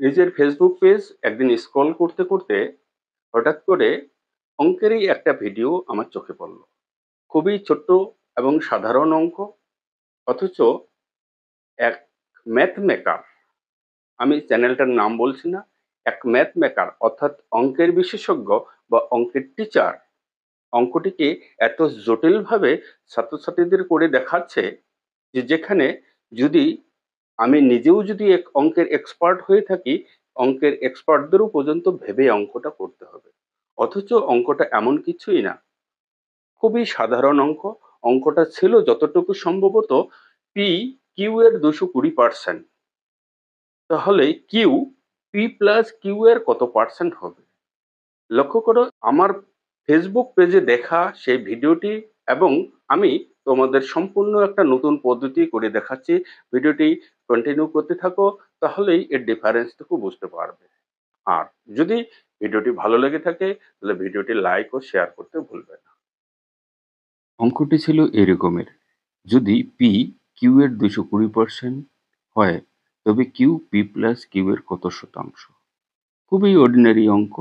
নিজের Facebook page একদিন scroll করতে করতে হঠাৎ করে অঙ্কেরই একটা ভিডিও আমার চোখে পড়ল। খুবই ছোট্ট এবং সাধারণ অঙ্ক, অথচ এক ম্যাথ মেকার, আমি চ্যানেলটার নাম বলছি না, এক ম্যাথ মেকার অর্থাৎ অঙ্কের বিশেষজ্ঞ বা অঙ্কের টিচার অঙ্কটিকে এত জটিলভাবে ছাত্রছাত্রীদের করে দেখাচ্ছে যে যেখানে যদি আমি নিজেও যদি এক অঙ্কের এক্সপার্ট হয়ে থাকি, অঙ্কের এক্সপার্টদেরও পর্যন্ত ভেবে অঙ্কটা করতে হবে। অথচ অঙ্কটা এমন কিছুই না, খুবই সাধারণ অঙ্ক। অঙ্কটা ছিল যতটুকু সম্ভবত পি কিউ এর 220%। তাহলে কিউ পি প্লাস কিউ এর কত পার্সেন্ট হবে? লক্ষ্য করো আমার ফেসবুক পেজে দেখা সেই ভিডিওটি, এবং আমি তোমাদের সম্পূর্ণ একটা নতুন পদ্ধতি করে দেখাচ্ছি। ভিডিওটি কন্টিনিউ করতে থাকো, তাহলেই এর ডিফারেন্সটুকু বুঝতে পারবে। আর যদি ভিডিওটি ভালো লেগে থাকে তাহলে ভিডিওটি লাইক ও শেয়ার করতে ভুলবে না। অঙ্কটি ছিল এরকমের: যদি পি কিউ এর 220% হয়, তবে কিউ পি প্লাস কিউ এর কত শতাংশ? খুবই অর্ডিনারি অঙ্ক।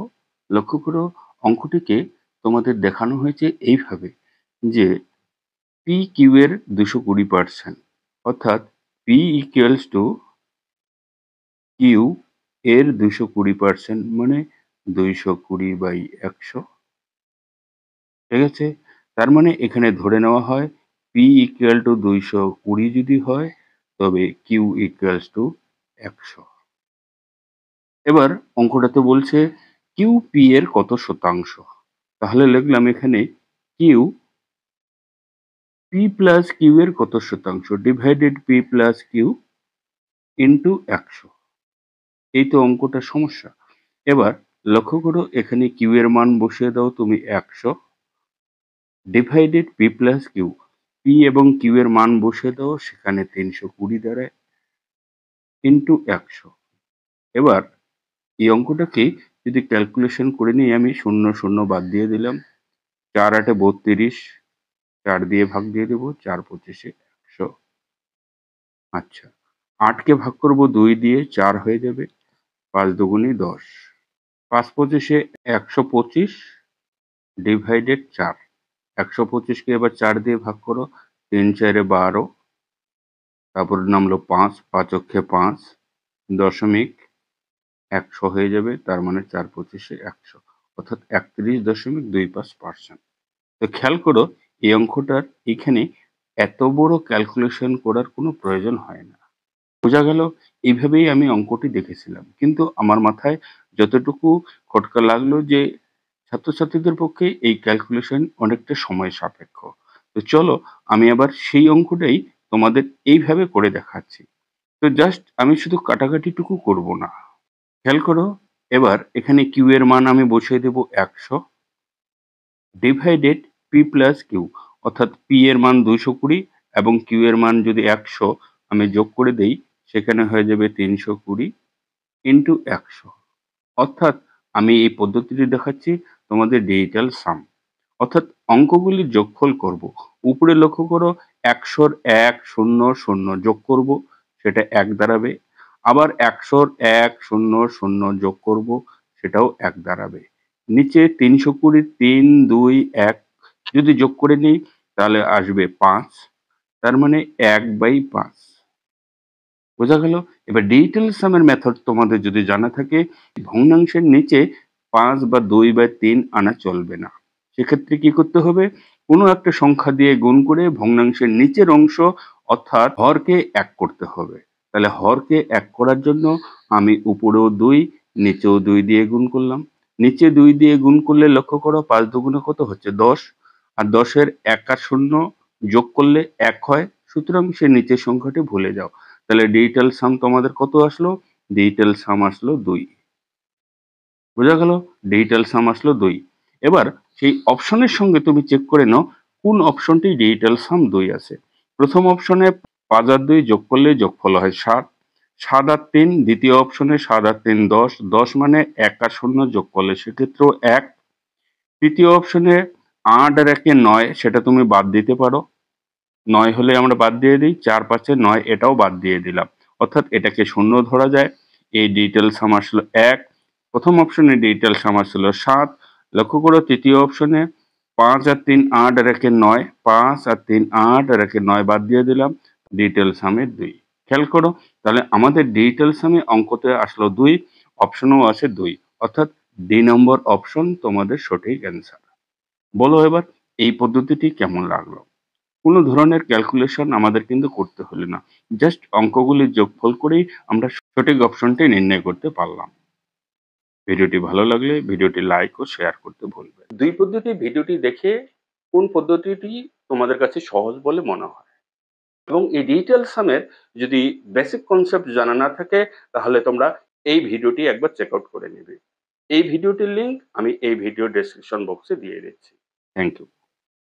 লক্ষ্য করো, অঙ্কটিকে তোমাদের দেখানো হয়েছে এইভাবে যে পি কিউ এর 220%, অর্থাৎ পি ইকুয়ালস টু কিউ এর 220% মানে 220/100। ঠিক আছে? তার মানে এখানে ধরে নেওয়া হয় পি ইকুয়াল টু 220 যদি হয়, তবে কিউ ইকুয়ালস টু 100। এবার অঙ্কটাতে বলছে কিউ পি এর কত শতাংশ। তাহলে লিখলাম এখানে কিউ পি প্লাস কিউ এর কত শতাংশ divided P plus Q into 100। এই তো অঙ্কটার সমস্যা। এবার লক্ষ্য করো, এখানে কিউ এর মান বসিয়ে দাও তুমি 100, divided P plus Q. P এবং কিউ এর মান বসিয়ে দাও, সেখানে 320 দ্বারা ইন্টু 100। এবার এই অঙ্কটাকে যদি ক্যালকুলেশন করে নিই, আমি শূন্য শূন্য বাদ দিয়ে দিলাম। 4 8 32, 4 দিয়ে ভাগ দিয়ে দেবো, 4 25 100। আচ্ছা, 8কে ভাগ করব 2 দিয়ে, 4 হয়ে যাবে, 5 দুগুণে 10, 5 25 125 ডিভাইডেড 4। 125কে এবার 4 দিয়ে ভাগ করো, 3 4 12, তারপর নামলো 5, 5 অক্ষে 5, দশমিক 100 হয়ে যাবে, তার মানে 4 25 100, অর্থাৎ 31.25%। তো খেয়াল করো, এই অঙ্কটার এখানে এত বড় ক্যালকুলেশন করার কোনো প্রয়োজন হয় না। বোঝা গেল? এইভাবেই আমি অঙ্কটি দেখেছিলাম, কিন্তু আমার মাথায় যতটুকু খটকা লাগলো যে ছাত্রছাত্রীদের পক্ষে এই ক্যালকুলেশন অনেকটা সময় সাপেক্ষ। তো চলো, আমি আবার সেই অঙ্কটাই তোমাদের এইভাবে করে দেখাচ্ছি। তো জাস্ট আমি শুধু কাটাকাটিটুকু করব না। খেয়াল করো, এবার এখানে কিউ এর মান আমি বসিয়ে দেব 100, ডিভাইডেড পি প্লাস কিউ, অর্থাৎ পি এর মান 220 এবং কিউ এর মান যদি 100 আমি যোগ করে দেই, সেখানে হয়ে যাবে 320 ইন্টু 100। অর্থাৎ আমি এই পদ্ধতিটি দেখাচ্ছি তোমাদের ডিজিটাল সাম, অর্থাৎ অঙ্কগুলির যোগফল করব। উপরে লক্ষ্য করো, 100-র 1 0 0 যোগ করব, সেটা 1 দাঁড়াবে। আবার 100-র 1 0 0 যোগ করব, সেটাও 1 দাঁড়াবে। নিচে 320 3 2 1 যদি যোগ করে নিই, তাহলে আসবে 5, তার মানে 1/5। বোঝা গেল? এবার ডিজিটাল সামের মেথড তোমাদের যদি জানা থাকে, ভগ্নাংশের নিচে 5 বা 2 বা 3 আনা চলবে না। সেক্ষেত্রে কি করতে হবে? কোনো একটা সংখ্যা দিয়ে গুণ করে ভগ্নাংশের নিচের অংশ অর্থাৎ হরকে 1 করতে হবে। তাহলে হরকে 1 করার জন্য আমি উপরেও 2, নিচেও 2 দিয়ে গুণ করলাম। নিচে 2 দিয়ে গুণ করলে লক্ষ্য করো, 5 দুগুণে কত হচ্ছে? 10, আর 10-এর 1 আর 0 যোগ করলে 1 হয়। সুতরাং সে নিচের সংখ্যাটি ভুলে যাও। তাহলে ডিজিটাল সাম তোমাদের কত আসলো? ডিজিটাল সাম আসলো 2। বোঝা গেল? ডিজিটাল সাম আসলো 2। এবার সেই অপশনের সঙ্গে তুমি চেক করে নাও কোন অপশনটি ডিজিটাল সাম 2 আছে। প্রথম অপশনে 5 আর 2 যোগ করলে যোগফল হয় 7, 7 আর 3। দ্বিতীয় অপশনে 7 আর 3 10, 10 মানে 1 আর 0 যোগ করলে সেক্ষেত্রেও 1। তৃতীয় অপশনে 8 আর 1 9, সেটা তুমি বাদ দিতে পারো। 9 হলে আমরা বাদ দিয়ে দিই, 4 5 9, এটাও বাদ দিয়ে দিলাম, অর্থাৎ এটাকে 0 ধরা যায়। এই ডিজিটাল সাম আসলো 1, প্রথম অপশনে ডিজিটাল সাম আসছিল 7। লক্ষ্য করো তৃতীয় অপশনে 5 আর 3 8 আর 1 9, 5 আর 3 8 আর 1 9 বাদ দিয়ে দিলাম, ডিজিটাল সামে 2। খেয়াল করো, তাহলে আমাদের ডিজিটাল সামে অঙ্কতে আসলো 2, অপশনেও আছে 2, অর্থাৎ ডি নম্বর অপশন তোমাদের সঠিক অ্যান্সার। বলো এবার এই পদ্ধতিটি কেমন লাগলো? কোনো ধরনের ক্যালকুলেশন আমাদের কিন্তু করতে হলো না, জাস্ট অঙ্কগুলির যোগফল করেই আমরা সঠিক অপশনটি নির্ণয় করতে পারলাম। ভিডিওটি ভালো লাগলে ভিডিওটি লাইক ও শেয়ার করতে ভুলবে। দুই পদ্ধতি ভিডিওটি দেখে কোন পদ্ধতিটি তোমাদের কাছে সহজ বলে মনে হয়, এবং এই ডিজিটাল সামের যদি বেসিক কনসেপ্ট জানা না থাকে তাহলে তোমরা এই ভিডিওটি একবার চেক আউট করে নেবে। এই ভিডিওটির লিংক আমি এই ভিডিও ডেসক্রিপশন বক্সে দিয়ে দিচ্ছি। Thank you.